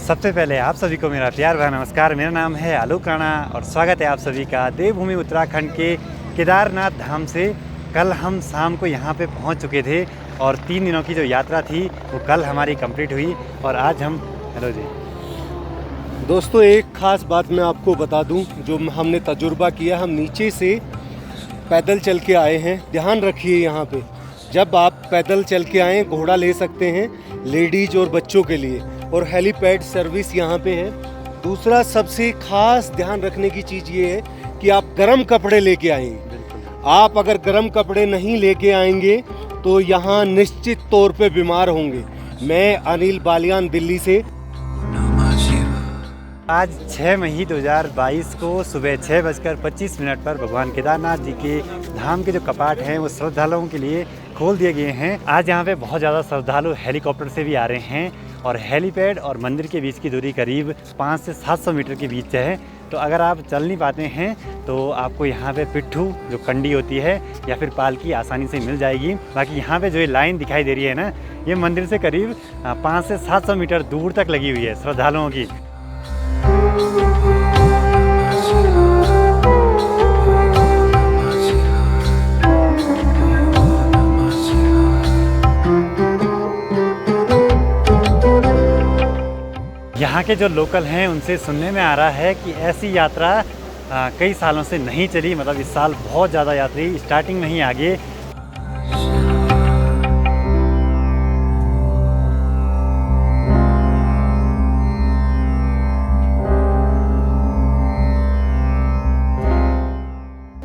सबसे पहले आप सभी को मेरा प्यार भरा नमस्कार। मेरा नाम है आलोक राणा और स्वागत है आप सभी का देवभूमि उत्तराखंड के केदारनाथ धाम से। कल हम शाम को यहाँ पे पहुँच चुके थे और 3 दिनों की जो यात्रा थी वो कल हमारी कंप्लीट हुई और आज हम हेलो जी दोस्तों, एक ख़ास बात मैं आपको बता दूं जो हमने तजुर्बा किया। हम नीचे से पैदल चल के आए हैं। ध्यान रखिए, यहाँ पे जब आप पैदल चल के आएँ घोड़ा ले सकते हैं लेडीज और बच्चों के लिए, और हेलीपैड सर्विस यहाँ पे है। दूसरा सबसे खास ध्यान रखने की चीज़ ये है कि आप गर्म कपड़े लेके आएंगे। आप अगर गर्म कपड़े नहीं लेके आएंगे तो यहाँ निश्चित तौर पे बीमार होंगे। मैं अनिल बालियान दिल्ली से। आज 6 मई 2022 को सुबह 6:25 पर भगवान केदारनाथ जी के धाम के जो कपाट हैं वो श्रद्धालुओं के लिए खोल दिए गए हैं। आज यहाँ पे बहुत ज़्यादा श्रद्धालु हेलीकॉप्टर से भी आ रहे हैं और हेलीपैड और मंदिर के बीच की दूरी करीब 500 से 700 मीटर के बीच है। तो अगर आप चल नहीं पाते हैं तो आपको यहाँ पे पिट्ठू जो कंडी होती है या फिर पालकी आसानी से मिल जाएगी। बाकी यहाँ पे जो ये लाइन दिखाई दे रही है ना, ये मंदिर से करीब 500 से 700 मीटर दूर तक लगी हुई है श्रद्धालुओं की। यहाँ के जो लोकल हैं उनसे सुनने में आ रहा है कि ऐसी यात्रा कई सालों से नहीं चली। मतलब इस साल बहुत ज़्यादा यात्री स्टार्टिंग में ही आ गए।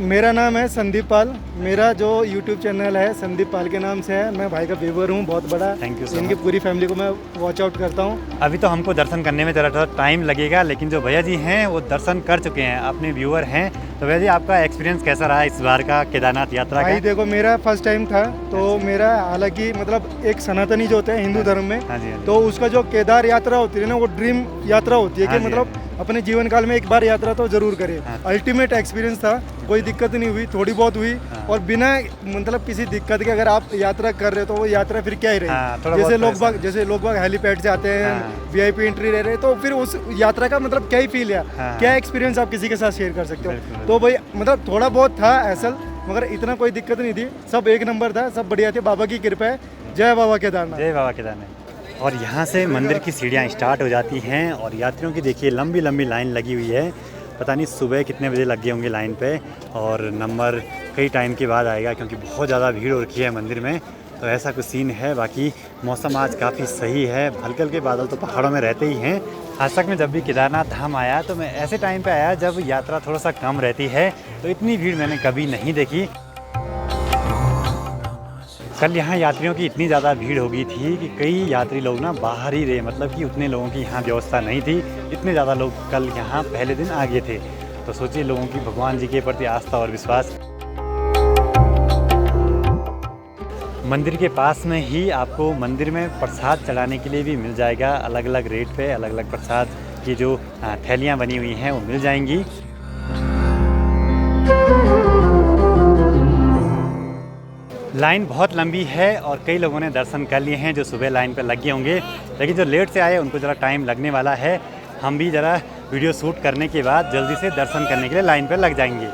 मेरा नाम है संदीप पाल। मेरा जो YouTube चैनल है संदीप पाल के नाम से है। मैं भाई का व्यूअर हूँ बहुत बड़ा। Thank you. इनकी पूरी फैमिली को मैं वॉच आउट करता हूँ। अभी तो हमको दर्शन करने में ज़रा टाइम लगेगा, लेकिन जो भैया जी हैं वो दर्शन कर चुके हैं, अपने व्यूअर हैं। तो भैया जी, आपका एक्सपीरियंस कैसा रहा इस बार का केदारनाथ यात्रा का? भाई देखो, मेरा फर्स्ट टाइम था तो मेरा, हालांकि मतलब एक सनातनी जो होते हैं हिंदू धर्म में, तो उसका जो केदार यात्रा होती है ना, वो ड्रीम यात्रा होती है कि मतलब अपने जीवन काल में एक बार यात्रा तो जरूर करे। अल्टीमेट एक्सपीरियंस था, कोई दिक्कत नहीं हुई, थोड़ी बहुत हुई और बिना मतलब किसी दिक्कत के अगर आप यात्रा कर रहे हो तो वो यात्रा फिर क्या ही रही। जैसे लोग बाग हेलीपैड से आते हैं, VIP एंट्री ले रहे, तो फिर उस यात्रा का मतलब क्या ही फील है, क्या एक्सपीरियंस आप किसी के साथ शेयर कर सकते हो। तो भाई मतलब थोड़ा बहुत था ऐसा, मगर इतना कोई दिक्कत नहीं थी, सब एक नंबर था, सब बढ़िया थे। बाबा की कृपा है। जय बाबा केदारनाथ। जय बाबा केदारनाथ। और यहाँ से मंदिर की सीढ़ियाँ स्टार्ट हो जाती हैं और यात्रियों की देखिए लंबी लंबी लाइन लगी हुई है। पता नहीं सुबह कितने बजे लग गए होंगे लाइन पे, और नंबर कई टाइम के बाद आएगा क्योंकि बहुत ज़्यादा भीड़ हो रखी है मंदिर में। तो ऐसा कुछ सीन है। बाकी मौसम आज काफ़ी सही है, हल्के हल्के बादल तो पहाड़ों में रहते ही हैं। आज तक मैं जब भी केदारनाथ धाम आया तो मैं ऐसे टाइम पे आया जब यात्रा थोड़ा सा कम रहती है, तो इतनी भीड़ मैंने कभी नहीं देखी। कल यहाँ यात्रियों की इतनी ज़्यादा भीड़ हो गई थी कि कई यात्री लोग ना बाहर ही रहे, मतलब कि उतने लोगों की यहाँ व्यवस्था नहीं थी। इतने ज़्यादा लोग कल यहाँ पहले दिन आ गए थे। तो सोचिए लोगों की भगवान जी के प्रति आस्था और विश्वास। मंदिर के पास में ही आपको मंदिर में प्रसाद चढ़ाने के लिए भी मिल जाएगा। अलग अलग रेट पे अलग अलग प्रसाद की जो थैलियाँ बनी हुई हैं वो मिल जाएंगी। लाइन बहुत लंबी है और कई लोगों ने दर्शन कर लिए हैं जो सुबह लाइन पर लगे होंगे, लेकिन जो लेट से आए उनको ज़रा टाइम लगने वाला है। हम भी ज़रा वीडियो शूट करने के बाद जल्दी से दर्शन करने के लिए लाइन पर लग जाएंगे।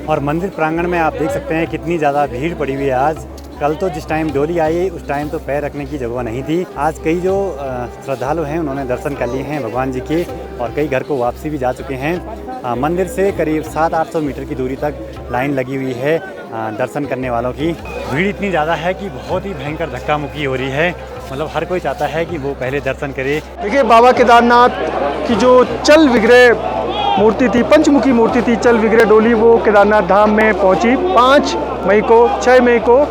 और मंदिर प्रांगण में आप देख सकते हैं कितनी ज़्यादा भीड़ पड़ी हुई है आज। कल तो जिस टाइम डोली आई उस टाइम तो पैर रखने की जगह नहीं थी। आज कई जो श्रद्धालु हैं उन्होंने दर्शन कर लिए हैं भगवान जी के, और कई घर को वापसी भी जा चुके हैं। मंदिर से करीब 700-800 मीटर की दूरी तक लाइन लगी हुई है दर्शन करने वालों की। भीड़ इतनी ज़्यादा है कि बहुत ही भयंकर धक्का मुक्की हो रही है। मतलब हर कोई चाहता है कि वो पहले दर्शन करे। देखिए, बाबा केदारनाथ की जो चल विग्रह मूर्ति थी, पंचमुखी मूर्ति थी, चल विग्रह डोली, वो केदारनाथ धाम में पहुंची 6 मई को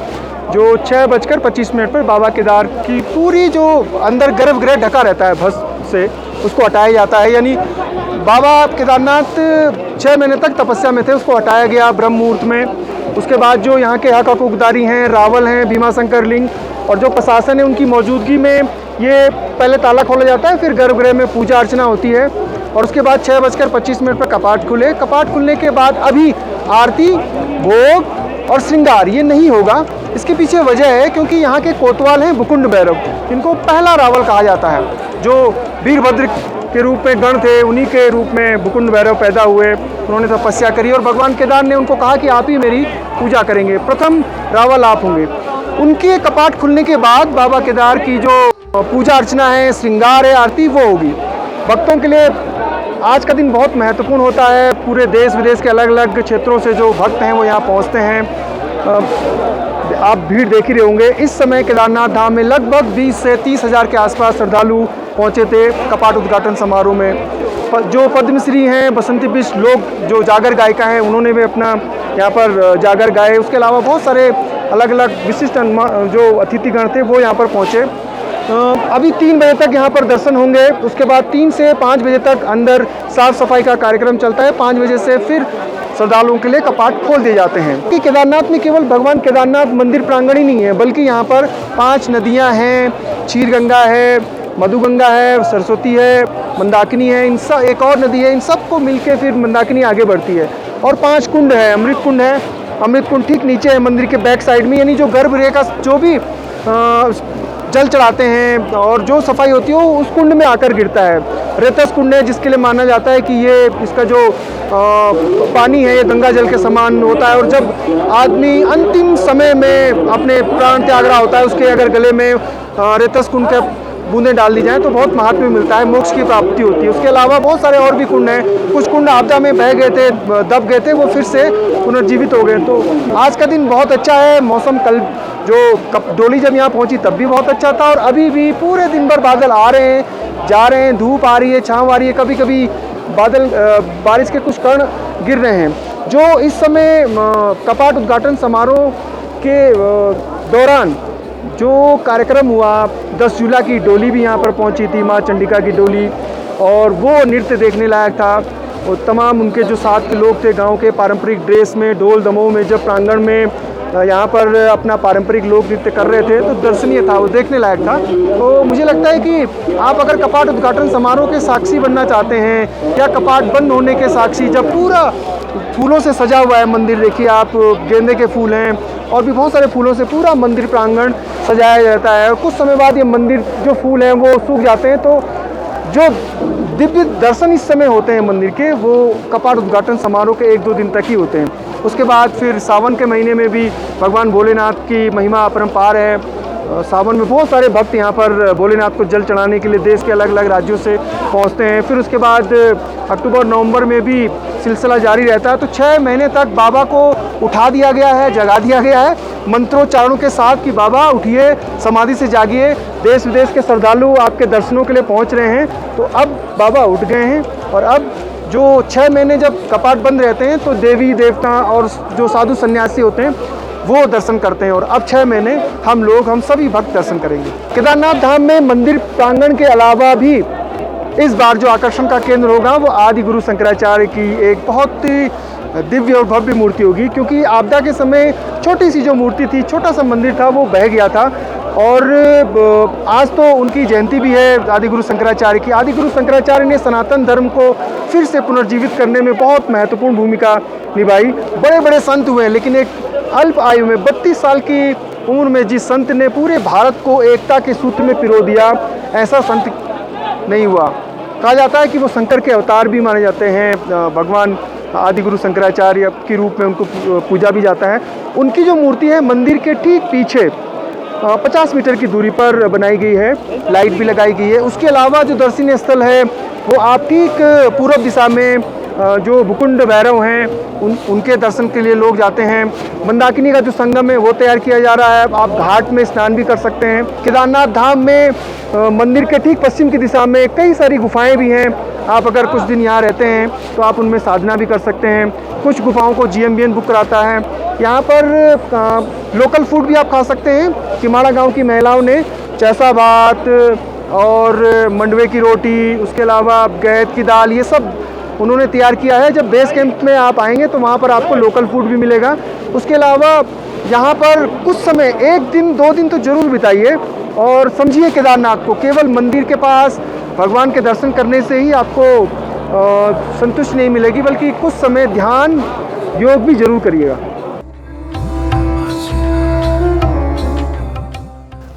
जो 6:25 पर बाबा केदार की पूरी जो अंदर गर्भगृह ढका रहता है भस्म से, उसको हटाया जाता है। यानी बाबा केदारनाथ 6 महीने तक तपस्या में थे, उसको हटाया गया ब्रह्म मुहूर्त में। उसके बाद जो यहाँ के हकाकुकदारी हैं, रावल हैं, भीमाशंकर लिंग और जो प्रशासन है उनकी मौजूदगी में ये पहले ताला खोला जाता है, फिर गर्भगृह में पूजा अर्चना होती है और उसके बाद 6:25 पर कपाट खुले। कपाट खुलने के बाद अभी आरती, भोग और श्रृंगार ये नहीं होगा। इसके पीछे वजह है क्योंकि यहाँ के कोतवाल हैं बुकुंड भैरव, इनको पहला रावल कहा जाता है। जो वीरभद्र के रूप में गण थे, उन्हीं के रूप में बुकुंड भैरव पैदा हुए। उन्होंने तपस्या करी और भगवान केदार ने उनको कहा कि आप ही मेरी पूजा करेंगे, प्रथम रावल आप होंगे। उनके कपाट खुलने के बाद बाबा केदार की जो पूजा अर्चना है, श्रृंगार है, आरती वो होगी। भक्तों के लिए आज का दिन बहुत महत्वपूर्ण होता है। पूरे देश विदेश के अलग अलग क्षेत्रों से जो भक्त हैं वो यहाँ पहुँचते हैं। आप भीड़ देख ही रहे होंगे। इस समय केदारनाथ धाम में लगभग 20 से 30 हज़ार के आसपास श्रद्धालु पहुँचे थे कपाट उद्घाटन समारोह में। जो पद्मश्री हैं, बसंती बिष्ट लोग जो जागर गायिका हैं, उन्होंने भी अपना यहाँ पर जागर गाए। उसके अलावा बहुत सारे अलग अलग विशिष्ट जो अतिथिगण थे वो यहाँ पर पहुँचे। अभी 3 बजे तक यहाँ पर दर्शन होंगे। उसके बाद 3 से 5 बजे तक अंदर साफ सफाई का कार्यक्रम चलता है। 5 बजे से फिर श्रद्धालुओं के लिए कपाट खोल दिए जाते हैं। कि केदारनाथ में केवल भगवान केदारनाथ मंदिर प्रांगण ही नहीं है, बल्कि यहाँ पर 5 नदियाँ हैं। क्षीरगंगा है, मधुगंगा है, सरस्वती है, मंदाकिनी है, इन सब एक और नदी है। इन सबको मिलके फिर मंदाकिनी आगे बढ़ती है। और 5 कुंड है। अमृत कुंड है। अमृत कुंड ठीक नीचे है मंदिर के बैक साइड में, यानी जो गर्भगृह का जो भी जल चढ़ाते हैं और जो सफाई होती है वो उस कुंड में आकर गिरता है। रेतस कुंड है, जिसके लिए माना जाता है कि ये इसका जो पानी है ये गंगा जल के समान होता है। और जब आदमी अंतिम समय में अपने प्राण त्याग रहा होता है, उसके अगर गले में रेतस कुंड के बूंदें डाल दी जाएँ तो बहुत महात्म्य मिलता है, मोक्ष की प्राप्ति होती है। उसके अलावा बहुत सारे और भी कुंड हैं। कुछ कुंड आपदा में बह गए थे, दब गए थे, वो फिर से पुनर्जीवित हो गए। तो आज का दिन बहुत अच्छा है। मौसम कल जो डोली जब यहाँ पहुँची तब भी बहुत अच्छा था, और अभी भी पूरे दिन भर बादल आ रहे हैं, जा रहे हैं, धूप आ रही है, छाँव आ रही है, कभी कभी बादल बारिश के कुछ कण गिर रहे हैं। जो इस समय कपाट उद्घाटन समारोह के दौरान जो कार्यक्रम हुआ, 10 जुलाई की डोली भी यहाँ पर पहुँची थी, माँ चंडिका की डोली, और वो नृत्य देखने लायक था। और तमाम उनके जो साथ के लोग थे गांव के पारंपरिक ड्रेस में, ढोल दमोह में, जब प्रांगण में यहाँ पर अपना पारंपरिक लोक नृत्य कर रहे थे तो दर्शनीय था, वो देखने लायक था। तो मुझे लगता है कि आप अगर कपाट उद्घाटन समारोह के साक्षी बनना चाहते हैं या कपाट बंद होने के साक्षी, जब पूरा फूलों से सजा हुआ है मंदिर, देखिए आप, गेंदे के फूल हैं और भी बहुत सारे फूलों से पूरा मंदिर प्रांगण सजाया जाता है। और कुछ समय बाद ये मंदिर जो फूल हैं वो सूख जाते हैं, तो जो दिव्य दर्शन इस समय होते हैं मंदिर के, वो कपाट उद्घाटन समारोह के 1-2 दिन तक ही होते हैं। उसके बाद फिर सावन के महीने में भी भगवान भोलेनाथ की महिमा अपरंपार है। सावन में बहुत सारे भक्त यहाँ पर भोलेनाथ को जल चढ़ाने के लिए देश के अलग अलग राज्यों से पहुँचते हैं। फिर उसके बाद अक्टूबर नवंबर में भी सिलसिला जारी रहता है। तो 6 महीने तक बाबा को उठा दिया गया है, जगा दिया गया है मंत्रोच्चारणों के साथ कि बाबा उठिए, समाधि से जागिए। देश विदेश के श्रद्धालु आपके दर्शनों के लिए पहुँच रहे हैं। तो अब बाबा उठ गए हैं, और अब जो 6 महीने जब कपाट बंद रहते हैं तो देवी देवता और जो साधु सन्यासी होते हैं वो दर्शन करते हैं। और अब 6 महीने हम सभी भक्त दर्शन करेंगे। केदारनाथ धाम में मंदिर प्रांगण के अलावा भी इस बार जो आकर्षण का केंद्र होगा वो आदि गुरु शंकराचार्य की एक बहुत ही दिव्य और भव्य मूर्ति होगी। क्योंकि आपदा के समय छोटी सी जो मूर्ति थी, छोटा सा मंदिर था, वो बह गया था। और आज तो उनकी जयंती भी है आदि गुरु शंकराचार्य की। आदि गुरु शंकराचार्य ने सनातन धर्म को फिर से पुनर्जीवित करने में बहुत महत्वपूर्ण भूमिका निभाई। बड़े बड़े संत हुए, लेकिन एक अल्प आयु में 32 साल की उम्र में जिस संत ने पूरे भारत को एकता के सूत्र में पिरो दिया, ऐसा संत नहीं हुआ। कहा जाता है कि वो शंकर के अवतार भी माने जाते हैं। भगवान आदि गुरु शंकराचार्य के रूप में उनको पूजा भी जाता है। उनकी जो मूर्ति है मंदिर के ठीक पीछे 50 मीटर की दूरी पर बनाई गई है, लाइट भी लगाई गई है। उसके अलावा जो दर्शनीय स्थल है वो आप ठीक पूर्व दिशा में जो बुकुंड भैरव हैं उनके दर्शन के लिए लोग जाते हैं। मंदाकिनी का जो संगम है वो तैयार किया जा रहा है, आप घाट में स्नान भी कर सकते हैं। केदारनाथ धाम में मंदिर के ठीक पश्चिम की दिशा में कई सारी गुफाएं भी हैं। आप अगर कुछ दिन यहाँ रहते हैं तो आप उनमें साधना भी कर सकते हैं। कुछ गुफाओं को GMBN बुक कराता है। यहाँ पर लोकल फूड भी आप खा सकते हैं। किमाड़ा गाँव की महिलाओं ने चैसा भात और मंडवे की रोटी, उसके अलावा गैद की दाल, ये सब उन्होंने तैयार किया है। जब बेस कैंप में आप आएंगे तो वहाँ पर आपको लोकल फूड भी मिलेगा। उसके अलावा यहाँ पर कुछ समय 1 दिन 2 दिन तो ज़रूर बिताइए और समझिए केदारनाथ को। केवल मंदिर के पास भगवान के दर्शन करने से ही आपको संतुष्टि नहीं मिलेगी, बल्कि कुछ समय ध्यान योग भी जरूर करिएगा।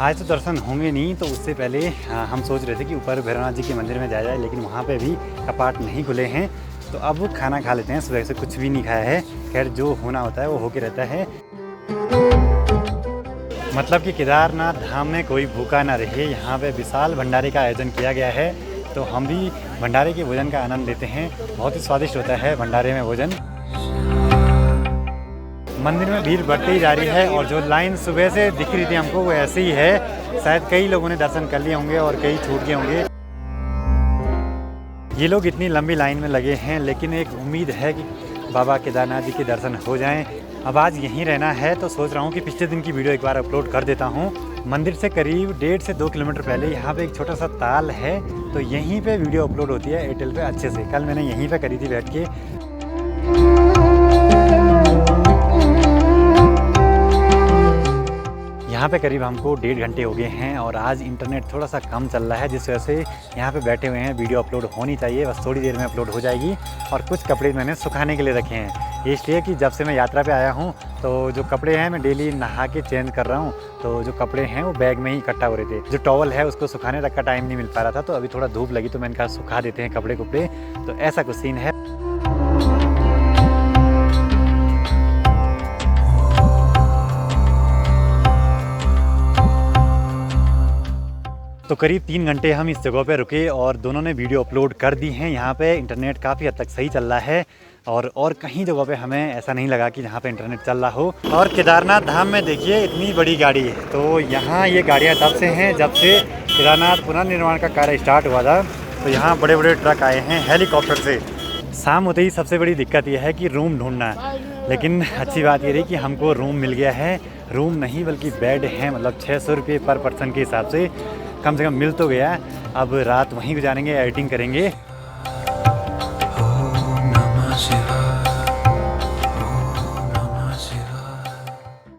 आज तो दर्शन होंगे नहीं, तो उससे पहले हम सोच रहे थे कि ऊपर भैरवनाथ जी के मंदिर में जाया जाए, लेकिन वहाँ पे भी कपाट नहीं खुले हैं। तो अब खाना खा लेते हैं, सुबह से कुछ भी नहीं खाया है। खैर जो होना होता है वो होके रहता है। मतलब कि केदारनाथ धाम में कोई भूखा ना रहे। यहाँ पे विशाल भंडारे का आयोजन किया गया है, तो हम भी भंडारे के भोजन का आनंद लेते हैं। बहुत ही स्वादिष्ट होता है भंडारे में भोजन। मंदिर में भीड़ बढ़ती ही जा रही है और जो लाइन सुबह से दिख रही थी हमको वो ऐसे ही है। शायद कई लोगों ने दर्शन कर लिए होंगे और कई छूट गए होंगे। ये लोग इतनी लंबी लाइन में लगे हैं, लेकिन एक उम्मीद है कि बाबा केदारनाथ जी के दर्शन हो जाएं। अब आज यहीं रहना है, तो सोच रहा हूँ कि पिछले दिन की वीडियो एक बार अपलोड कर देता हूँ। मंदिर से करीब 1.5 से 2 किलोमीटर पहले यहाँ पे एक छोटा सा ताल है, तो यहीं पे वीडियो अपलोड होती है एयरटेल पे अच्छे से। कल मैंने यहीं पे करी थी बैठ के। यहाँ पे करीब हमको 1.5 घंटे हो गए हैं और आज इंटरनेट थोड़ा सा कम चल रहा है, जिस वजह से यहाँ पे बैठे हुए हैं। वीडियो अपलोड होनी चाहिए, बस थोड़ी देर में अपलोड हो जाएगी। और कुछ कपड़े मैंने सुखाने के लिए रखे हैं, इसलिए कि जब से मैं यात्रा पे आया हूँ तो जो कपड़े हैं मैं डेली नहा के चेंज कर रहा हूँ। तो जो कपड़े हैं वो बैग में ही इकट्ठा हो रहे थे। जो टॉवल है उसको सुखाने तक का टाइम नहीं मिल पा रहा था, तो अभी थोड़ा धूप लगी तो मैंने कहा सुखा देते हैं कपड़े। तो ऐसा कुछ सीन है। तो करीब 3 घंटे हम इस जगह पे रुके और दोनों ने वीडियो अपलोड कर दी हैं। यहाँ पे इंटरनेट काफ़ी हद तक सही चल रहा है और कहीं जगह पे हमें ऐसा नहीं लगा कि जहाँ पे इंटरनेट चल रहा हो। और केदारनाथ धाम में देखिए इतनी बड़ी गाड़ी है। तो यहाँ ये गाड़ियाँ तब से हैं जब से केदारनाथ पुनर्निर्माण का कार्य स्टार्ट हुआ था। तो यहाँ बड़े बड़े ट्रक आए हैं हेलीकॉप्टर से। शाम होते ही सबसे बड़ी दिक्कत यह है कि रूम ढूंढना, लेकिन अच्छी बात ये रही कि हमको रूम मिल गया है। रूम नहीं बल्कि बेड है, मतलब 600 रुपये पर पर्सन के हिसाब से कम मिल तो गया। अब रात वहीं गुजारेंगे, एडिटिंग करेंगे